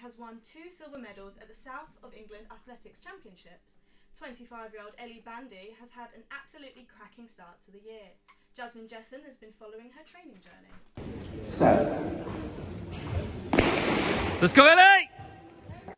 has won 2 silver medals at the South of England Athletics Championships. 25-year-old Ellie Bandy has had an absolutely cracking start to the year. Jasmine Jessen has been following her training journey. Let's go, Ellie!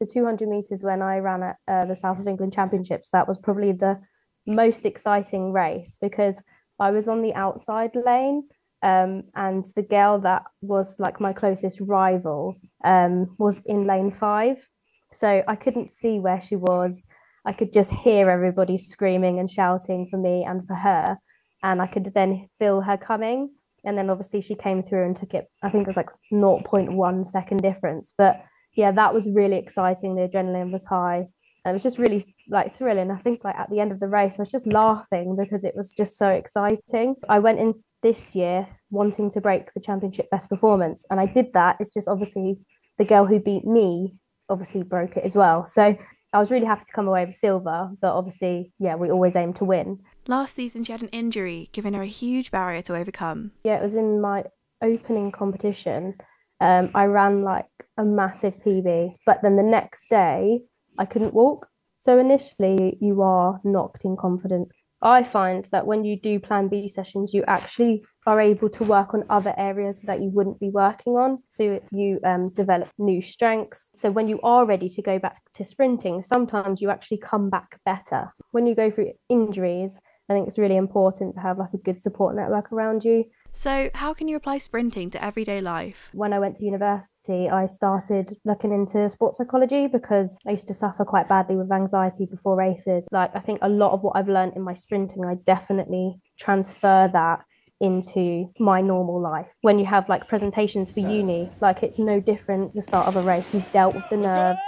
The 200 metres when I ran at the South of England Championships, that was probably the most exciting race because I was on the outside lane and the girl that was like my closest rival was in lane 5. So I couldn't see where she was. I could just hear everybody screaming and shouting for me and for her. And I could then feel her coming. And then obviously she came through and took it, I think it was like 0.1 second difference. But yeah, that was really exciting. The adrenaline was high. And it was just really like thrilling. I think like at the end of the race, I was just laughing because it was just so exciting. I went in this year wanting to break the championship best performance. And I did that. It's just obviously the girl who beat me obviously broke it as well. So I was really happy to come away with silver. But obviously, yeah, we always aim to win. Last season, she had an injury, giving her a huge barrier to overcome. Yeah, it was in my opening competition. I ran like a massive PB, but then the next day I couldn't walk. So initially you are knocked in confidence. I find that when you do Plan B sessions, you actually are able to work on other areas that you wouldn't be working on. So you develop new strengths. So when you are ready to go back to sprinting, sometimes you actually come back better. When you go through injuries, I think it's really important to have like a good support network around you. So how can you apply sprinting to everyday life? When I went to university, I started looking into sports psychology because I used to suffer quite badly with anxiety before races. Like I think a lot of what I've learned in my sprinting, I definitely transfer that into my normal life. When you have like presentations for uni, like it's no different at the start of a race. You've dealt with the nerves.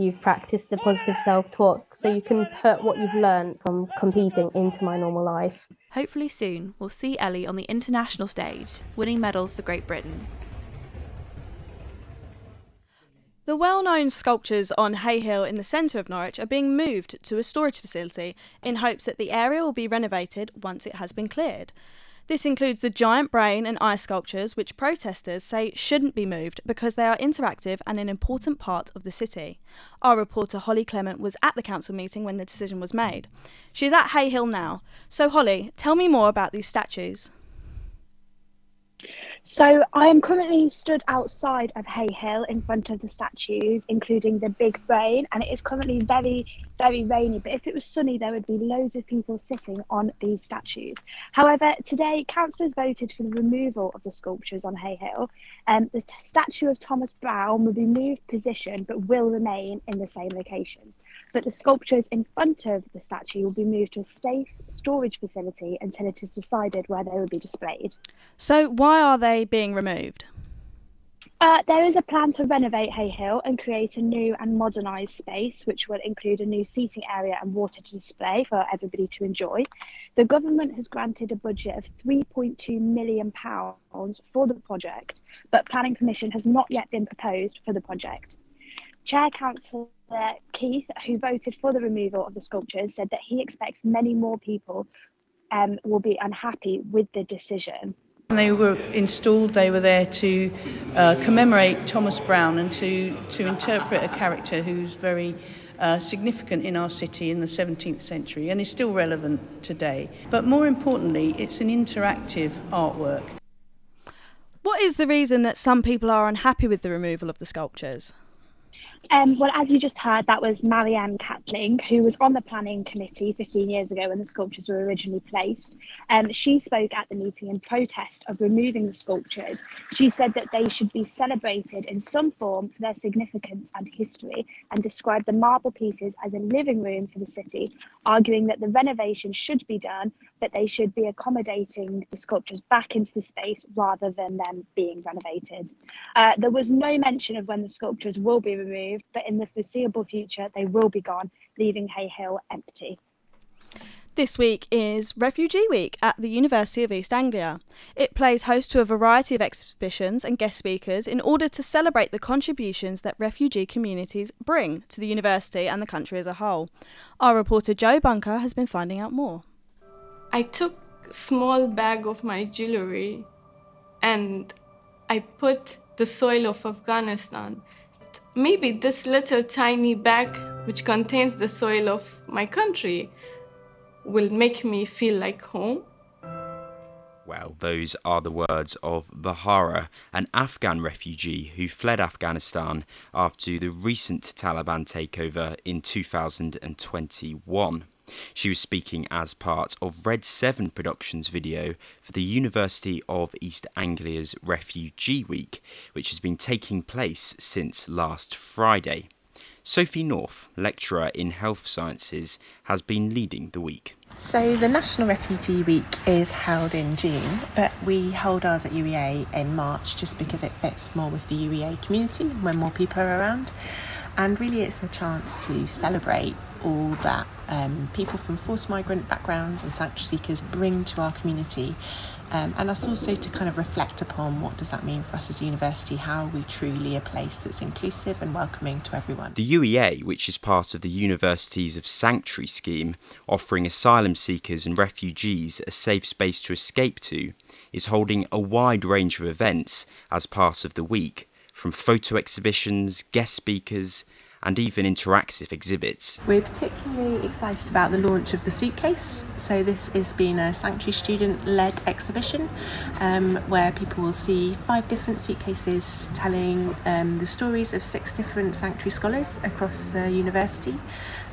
You've practiced the positive self-talk, so you can put what you've learned from competing into my normal life. Hopefully soon, we'll see Ellie on the international stage, winning medals for Great Britain. The well-known sculptures on Hay Hill in the centre of Norwich are being moved to a storage facility in hopes that the area will be renovated once it has been cleared. This includes the giant brain and eye sculptures, which protesters say shouldn't be moved because they are interactive and an important part of the city. Our reporter Holly Clement was at the council meeting when the decision was made. She's at Hay Hill now. So Holly, tell me more about these statues. So I am currently stood outside of Hay Hill in front of the statues, including the big brain, and it is currently very, very rainy. But if it was sunny, there would be loads of people sitting on these statues. However, today, councillors voted for the removal of the sculptures on Hay Hill. The statue of Thomas Browne will be moved position, but will remain in the same location. But the sculptures in front of the statue will be moved to a safe storage facility until it is decided where they will be displayed. So why are they being removed? There is a plan to renovate Hay Hill and create a new and modernised space, which will include a new seating area and water to display for everybody to enjoy. The government has granted a budget of £3.2 million for the project, but planning permission has not yet been proposed for the project. Chair Councillor Keith, who voted for the removal of the sculptures, said that he expects many more people will be unhappy with the decision. When they were installed, they were there to commemorate Thomas Browne and to interpret a character who's very significant in our city in the 17th century and is still relevant today. But more importantly, it's an interactive artwork. What is the reason that some people are unhappy with the removal of the sculptures? Well, as you just heard, that was Marianne Catling, who was on the planning committee 15 years ago when the sculptures were originally placed. She spoke at the meeting in protest of removing the sculptures. She said that they should be celebrated in some form for their significance and history, and described the marble pieces as a living room for the city, arguing that the renovation should be done, but they should be accommodating the sculptures back into the space rather than them being renovated. There was no mention of when the sculptures will be removed, but in the foreseeable future they will be gone, leaving Hay Hill empty. This week is Refugee Week at the University of East Anglia. It plays host to a variety of exhibitions and guest speakers in order to celebrate the contributions that refugee communities bring to the university and the country as a whole. Our reporter Jo Bunker has been finding out more. I took a small bag of my jewellery and I put the soil of Afghanistan. maybe this little tiny bag which contains the soil of my country will make me feel like home. Well, those are the words of Bahara, an Afghan refugee who fled Afghanistan after the recent Taliban takeover in 2021. She was speaking as part of Red 7 Productions video for the University of East Anglia's Refugee Week, which has been taking place since last Friday. Sophie North, lecturer in health sciences, has been leading the week. So the National Refugee Week is held in June, but we hold ours at UEA in March just because it fits more with the UEA community when more people are around. And really it's a chance to celebrate all that people from forced migrant backgrounds and sanctuary seekers bring to our community. And us also to kind of reflect upon what does that mean for us as a university, how are we truly a place that's inclusive and welcoming to everyone. The UEA, which is part of the Universities of Sanctuary scheme, offering asylum seekers and refugees a safe space to escape to, is holding a wide range of events as part of the week, from photo exhibitions, guest speakers, and even interactive exhibits. We're particularly excited about the launch of the suitcase. So this has been a sanctuary student-led exhibition where people will see 5 different suitcases telling the stories of 6 different sanctuary scholars across the university.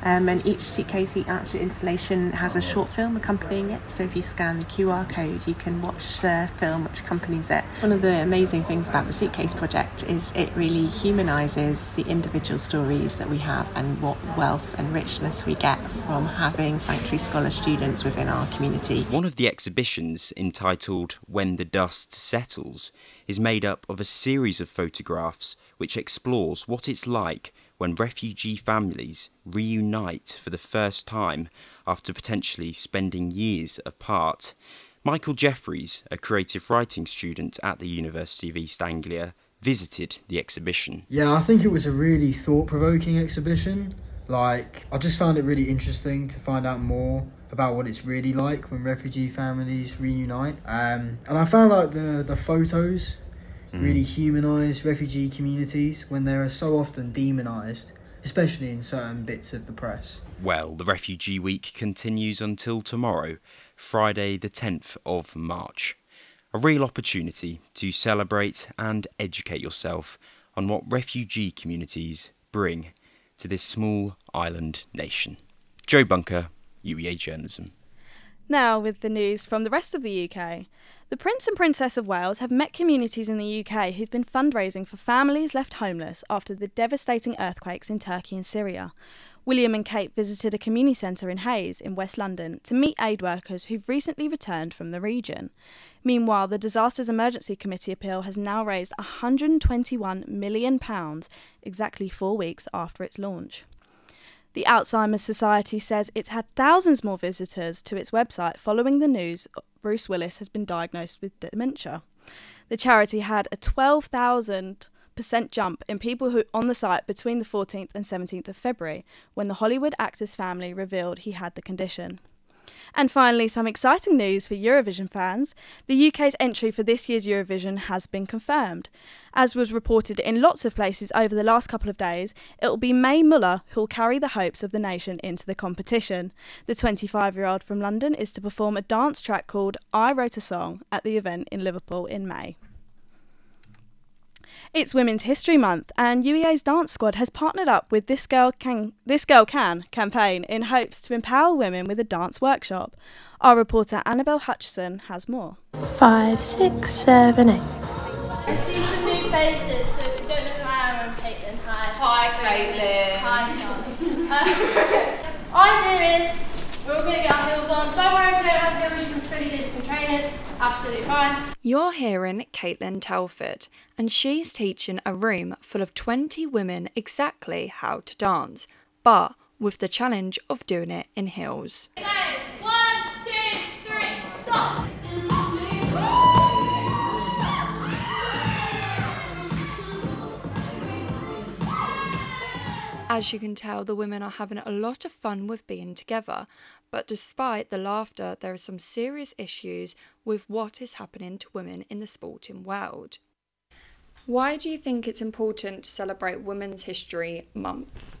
And each suitcase, each installation has a short film accompanying it. So if you scan the QR code, you can watch the film which accompanies it. One of the amazing things about the Suitcase Project is it really humanises the individual stories that we have and what wealth and richness we get from having sanctuary scholar students within our community. One of the exhibitions, entitled When the Dust Settles, is made up of a series of photographs which explores what it's like when refugee families reunite for the first time after potentially spending years apart. Michael Jeffries, a creative writing student at the University of East Anglia, visited the exhibition. Yeah, I think it was a really thought-provoking exhibition. I just found it really interesting to find out more about what it's really like when refugee families reunite. And I found the photos really humanise refugee communities when they are so often demonised, especially in certain bits of the press. Well, the Refugee Week continues until tomorrow, Friday the 10th of March. A real opportunity to celebrate and educate yourself on what refugee communities bring to this small island nation. Joe Bunker, UEA Journalism. Now with the news from the rest of the UK. The Prince and Princess of Wales have met communities in the UK who've been fundraising for families left homeless after the devastating earthquakes in Turkey and Syria. William and Kate visited a community centre in Hayes in West London to meet aid workers who've recently returned from the region. Meanwhile, the Disasters Emergency Committee appeal has now raised £121 million, exactly 4 weeks after its launch. The Alzheimer's Society says it's had thousands more visitors to its website following the news Bruce Willis has been diagnosed with dementia. The charity had a 12,000% jump in people who on the site between the 14th and 17th of February, when the Hollywood actor's family revealed he had the condition. And finally, some exciting news for Eurovision fans. The UK's entry for this year's Eurovision has been confirmed. As was reported in lots of places over the last couple of days, it will be Mae Muller who'll carry the hopes of the nation into the competition. The 25-year-old from London is to perform a dance track called I Wrote a Song at the event in Liverpool in May. It's Women's History Month, and UEA's dance squad has partnered up with This Girl Can campaign in hopes to empower women with a dance workshop. Our reporter Annabelle Hutchison has more. 5, 6, 7, 8. I see some new faces, so if you don't know who I am, I'm Caitlin. Hi. Hi, Caitlin. Hi. Idea is we're all going to get our heels on. Don't worry if you don't have heels, you can fully do this in trainers. Absolutely fine. You're hearing Caitlin Telford, and she's teaching a room full of 20 women exactly how to dance, but with the challenge of doing it in heels. 1, 2, 3, stop! As you can tell, the women are having a lot of fun with being together, but despite the laughter, there are some serious issues with what is happening to women in the sporting world. Why do you think it's important to celebrate Women's History Month?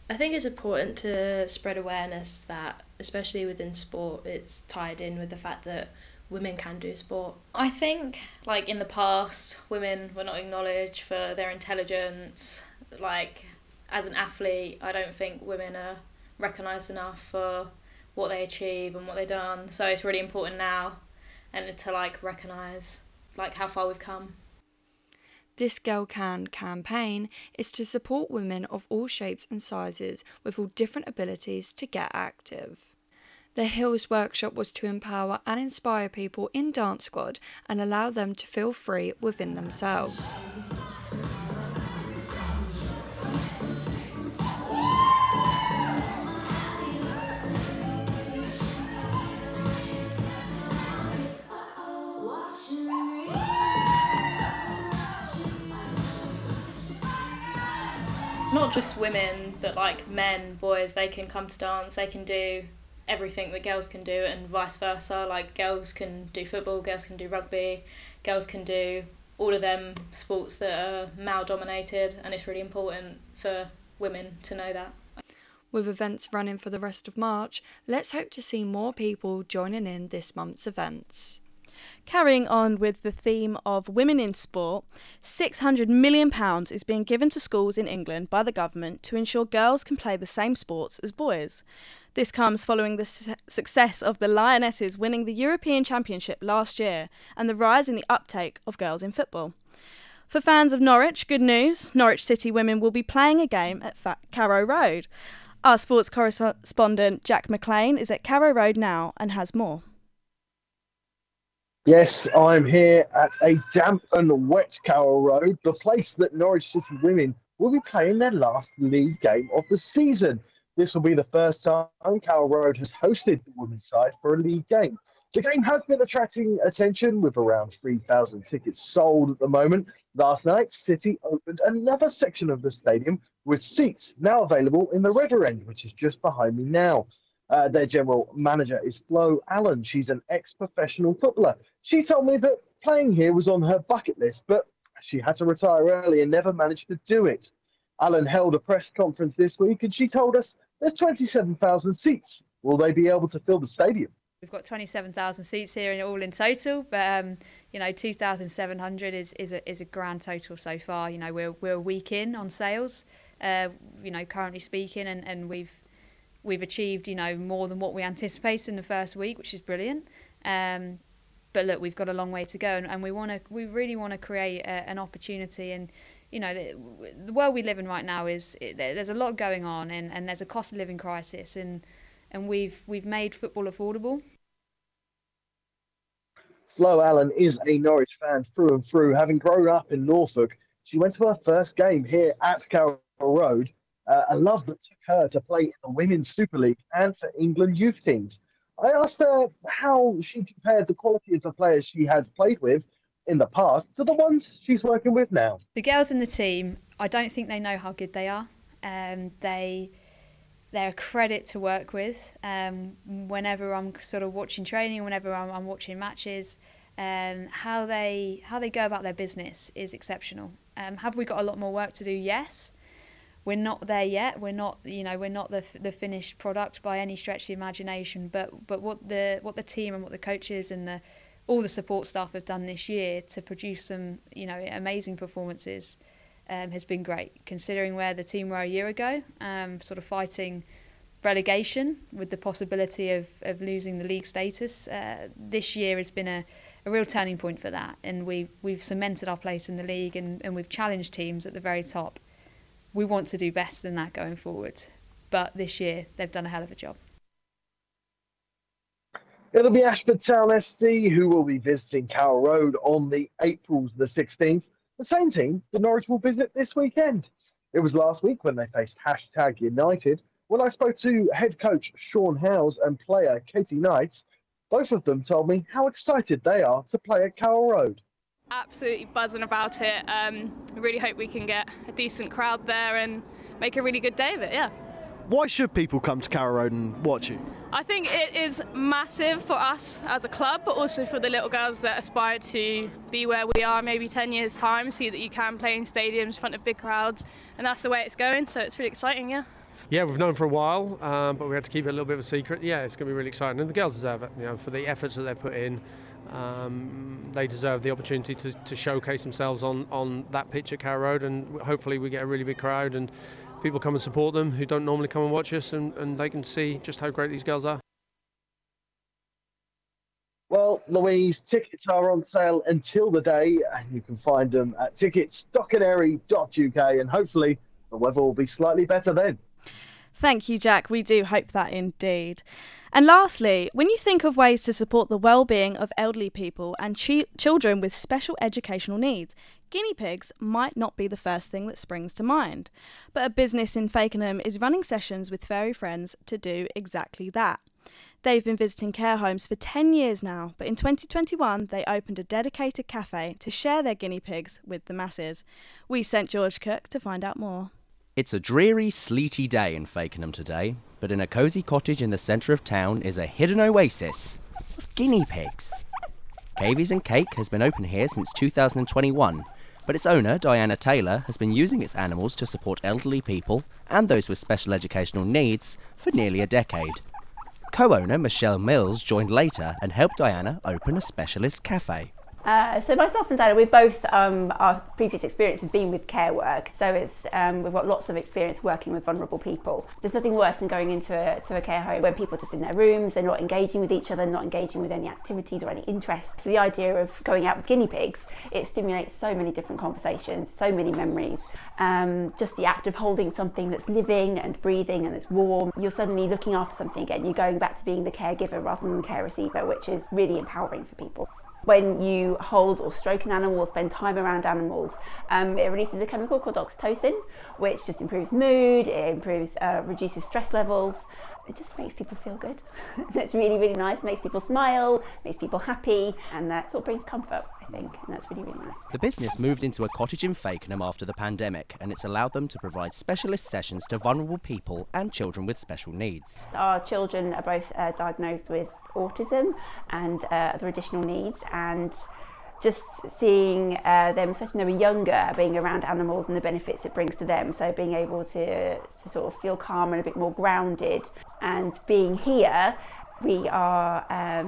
I think it's important to spread awareness that, especially within sport, it's tied in with the fact that women can do sport. I think, like, in the past, women were not acknowledged for their intelligence. Like, as an athlete, I don't think women are recognised enough for what they achieve and what they've done. So it's really important now, and to, like, recognise, like, how far we've come. This Girl Can campaign is to support women of all shapes and sizes with all different abilities to get active. The Hills workshop was to empower and inspire people in Dance Squad and allow them to feel free within themselves. Not just women, but like men, boys, they can come to dance, they can do everything that girls can do, and vice versa. Like, girls can do football, girls can do rugby, girls can do all of them sports that are male dominated, and it's really important for women to know that. With events running for the rest of March, let's hope to see more people joining in this month's events. Carrying on with the theme of women in sport, £600 million is being given to schools in England by the government to ensure girls can play the same sports as boys. This comes following the success of the Lionesses winning the European Championship last year and the rise in the uptake of girls in football. For fans of Norwich, good news, Norwich City women will be playing a game at Carrow Road. Our sports correspondent Jack McLean is at Carrow Road now and has more. Yes, I'm here at a damp and wet Carrow Road, the place that Norwich City women will be playing their last league game of the season. This will be the first time Carrow Road has hosted the women's side for a league game. The game has been attracting attention with around 3,000 tickets sold at the moment. Last night, City opened another section of the stadium with seats now available in the Redder end, which is just behind me now. Their general manager is Flo Allen. She's an ex-professional footballer. She told me that playing here was on her bucket list, but she had to retire early and never managed to do it. Allen held a press conference this week and she told us there's 27,000 seats. Will they be able to fill the stadium? We've got 27,000 seats here all in total, but 2,700 is a grand total so far. You know, we're a week in on sales, currently speaking, and we've achieved, more than what we anticipated in the first week, which is brilliant. But look, we've got a long way to go, and we really want to create an opportunity. And the world we live in right now there's a lot going on, and there's a cost of living crisis, and we've made football affordable. Flo Allen is a Norwich fan through and through. Having grown up in Norfolk, she went to her first game here at Carrow Road. A love that took her to play in the Women's Super League and for England youth teams. I asked her how she compared the quality of the players she has played with in the past to the ones she's working with now. The girls in the team, I don't think they know how good they are. They're a credit to work with. Whenever I'm sort of watching training, whenever I'm watching matches, how they go about their business is exceptional. Have we got a lot more work to do? Yes. We're not there yet. We're not the finished product by any stretch of the imagination. But what the team and what the coaches and all the support staff have done this year to produce some amazing performances has been great. Considering where the team were a year ago, sort of fighting relegation with the possibility of losing the league status, this year has been a real turning point for that. And we've cemented our place in the league, and we've challenged teams at the very top. We want to do better than that going forward, but this year they've done a hell of a job. It'll be Ashford Town FC who will be visiting Carrow Road on April the 16th. The same team that Norwich will visit this weekend. It was last week when they faced #United. When I spoke to head coach Sean Howes and player Katie Knights, both of them told me how excited they are to play at Carrow Road. Absolutely buzzing about it. I really hope we can get a decent crowd there and make a really good day of it, yeah. Why should people come to Carrow Road and watch you? I think it is massive for us as a club, but also for the little girls that aspire to be where we are maybe 10 years' time, see that you can play in stadiums in front of big crowds, and that's the way it's going, so it's really exciting, yeah. Yeah, we've known for a while, but we had to keep it a little bit of a secret. Yeah, it's going to be really exciting, and the girls deserve it, for the efforts that they've put in. They deserve the opportunity to showcase themselves on that pitch at Carrow Road, and hopefully we get a really big crowd and people come and support them who don't normally come and watch us, and they can see just how great these girls are. Well, Louise, tickets are on sale until the day, and you can find them at tickets.canary.uk, and hopefully the weather will be slightly better then. Thank you, Jack. We do hope that indeed. And lastly, when you think of ways to support the well-being of elderly people and children with special educational needs, guinea pigs might not be the first thing that springs to mind. But a business in Fakenham is running sessions with furry friends to do exactly that. They've been visiting care homes for 10 years now, but in 2021 they opened a dedicated cafe to share their guinea pigs with the masses. We sent George Cook to find out more. It's a dreary, sleety day in Fakenham today, but in a cosy cottage in the centre of town is a hidden oasis of guinea pigs. Cavies and Cake has been open here since 2021, but its owner, Diana Taylor, has been using its animals to support elderly people and those with special educational needs for nearly a decade. Co-owner Michelle Mills joined later and helped Diana open a specialist cafe. So myself and Diana, we both, our previous experience has been with care work, so it's we've got lots of experience working with vulnerable people. There's nothing worse than going into a care home when people are just in their rooms, they're not engaging with each other, not engaging with any activities or any interests. So the idea of going out with guinea pigs, it stimulates so many different conversations, so many memories. Just the act of holding something that's living and breathing and it's warm, you're suddenly looking after something again, you're going back to being the caregiver rather than the care receiver, which is really empowering for people. When you hold or stroke an animal or spend time around animals, it releases a chemical called oxytocin, which just improves mood, it improves, reduces stress levels. It just makes people feel good. It's really, really nice. It makes people smile, makes people happy, and that sort of brings comfort, I think, and that's really, really nice. The business moved into a cottage in Fakenham after the pandemic, and it's allowed them to provide specialist sessions to vulnerable people and children with special needs. Our children are both diagnosed with autism and other additional needs, and just seeing them, especially when they were younger, being around animals and the benefits it brings to them. So being able to sort of feel calm and a bit more grounded, and being here, we are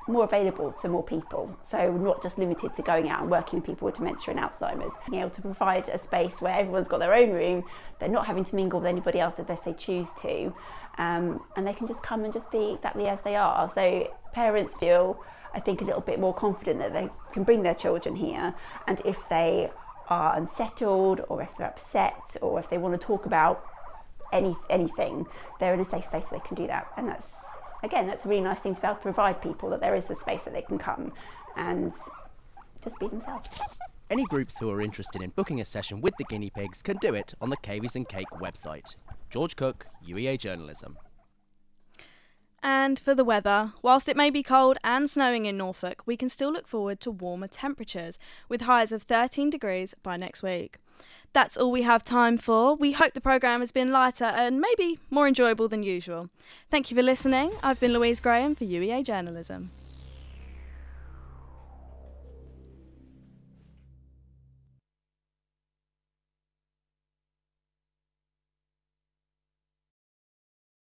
more available to more people. So we're not just limited to going out and working with people with dementia and Alzheimer's. Being able to provide a space where everyone's got their own room, they're not having to mingle with anybody else unless they choose to, and they can just come and just be exactly as they are. So parents feel, I think, a little bit more confident that they can bring their children here, and if they are unsettled or if they're upset or if they want to talk about anything, they're in a safe space where they can do that. And that's, again, that's a really nice thing to be able to provide people, that there is a space that they can come and just be themselves. Any groups who are interested in booking a session with the guinea pigs can do it on the Cavies and Cake website. George Cook, UEA Journalism. And for the weather, whilst it may be cold and snowing in Norfolk, we can still look forward to warmer temperatures, with highs of 13 degrees by next week. That's all we have time for. We hope the programme has been lighter and maybe more enjoyable than usual. Thank you for listening. I've been Louise Graham for UEA Journalism.